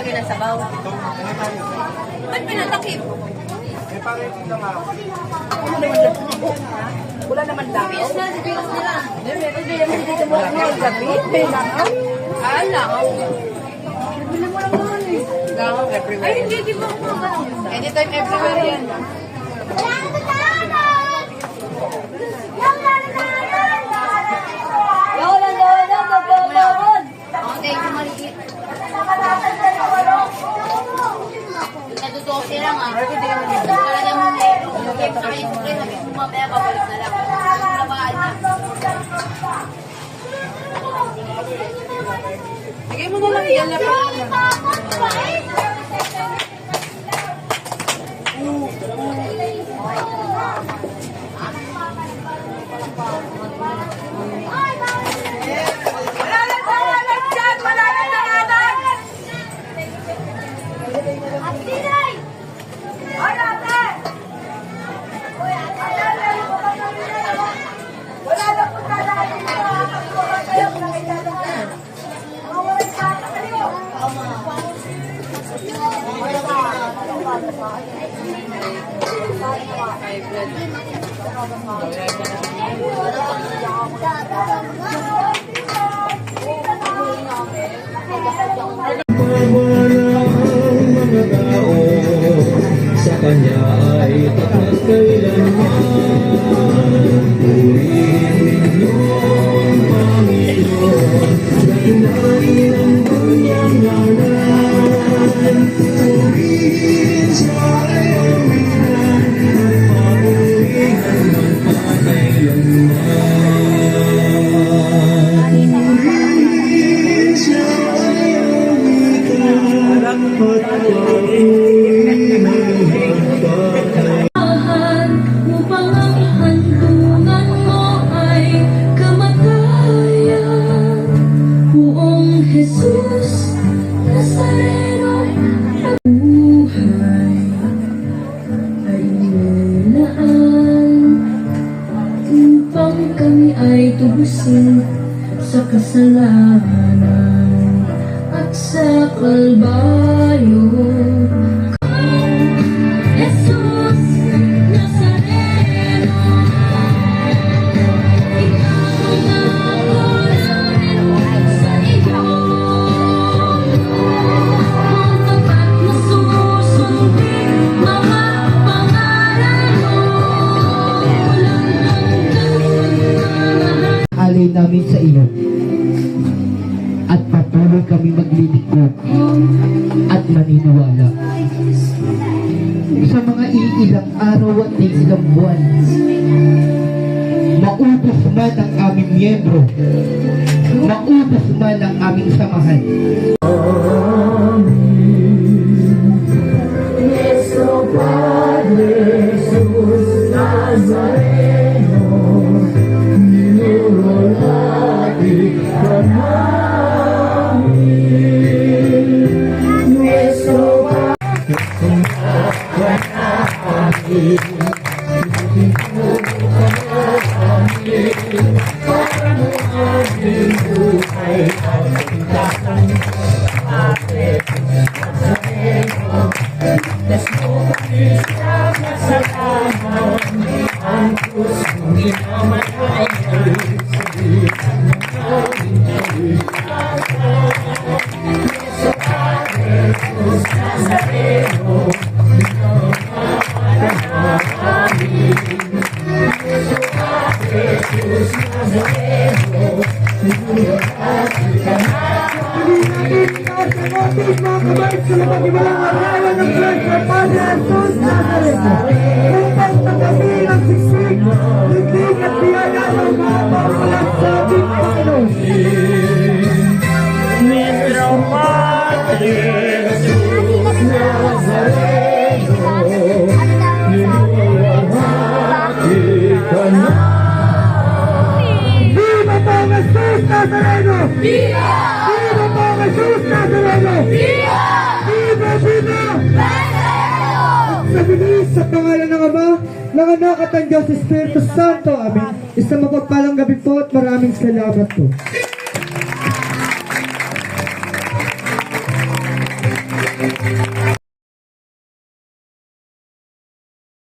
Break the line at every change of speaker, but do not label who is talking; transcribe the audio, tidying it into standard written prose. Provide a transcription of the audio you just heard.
lagay ng sabaw. Ba't pinatakip?
May pareho lang ako.
Wala naman dami. Yes na, sipilas nila. Hindi naman dito mo ang gabi. May langaw. Ah, langaw. Bili mo lang naman eh. Langaw everywhere. Ay, hindi, di ba ako mga anytime everywhere yan. Okay, kumaliit. Natutuwa lang ah. Talaga mo may game sa kayo spray, sabi mo mamaya babalik na lang. Lamaan na. Lagay mo na lang yan na pa.
Sa kanya ay tapat kailanman. Purihin ninyo ang Panginoon, dahilain ang kanyang ngalan. Purihin siya ay awitan, at papurihan ng pataylaman. Purihin siya ay awitan, at
upang ang handungan mo ay kamatayan. Buong Jesus Nazareno, buhay ay nilaan upang kami ay tubusin sa kasalanan at sa kalbaryo. Jesus Nazareno, ikaw ang ako namin sa iyo. Kung tapat na susundin mga pangalan mo, walang hanggang
alay namin sa iyo at patuloy kami maglilingkod at maniniwala sa mga iilang araw at iilang buwan. Maubos man ang aming miyembro, maubos man ang aming samahan.
Nuestro Padre Jesús Nazareno, minululati ka namin. Nuestro Padre para mo aming buhay at kaligtasan sa atin. Ligtas mo kami sa kasalanan, ang Diyos mong minamatay ay sabihan ng aming kaligtasan. Yesu Padre Jesus Nazareno, ikaw ang kapatahan namin. Yesu Padre Jesus Nazareno, minululati ka namin.
Mga kabait sa labang ibalang arawan ng Diyos na Padre Jesus Nazareno, upang tagapin ang siksik, liglig at biyaya ng mga pamulat sa ating Panginoon.
Nuestro Padre Jesus Nazareno, minululati ka namin.
Viva Pong Jesus Nazareno! Viva! Viva Pong Jesus Nazareno! Viva! Viva! Viva! Sa bilis, sa pangalan ng Ama, ng Anak at ng Diyos Espiritu Santo. Amen. Isang mapagpalang gabi po at maraming salamat po.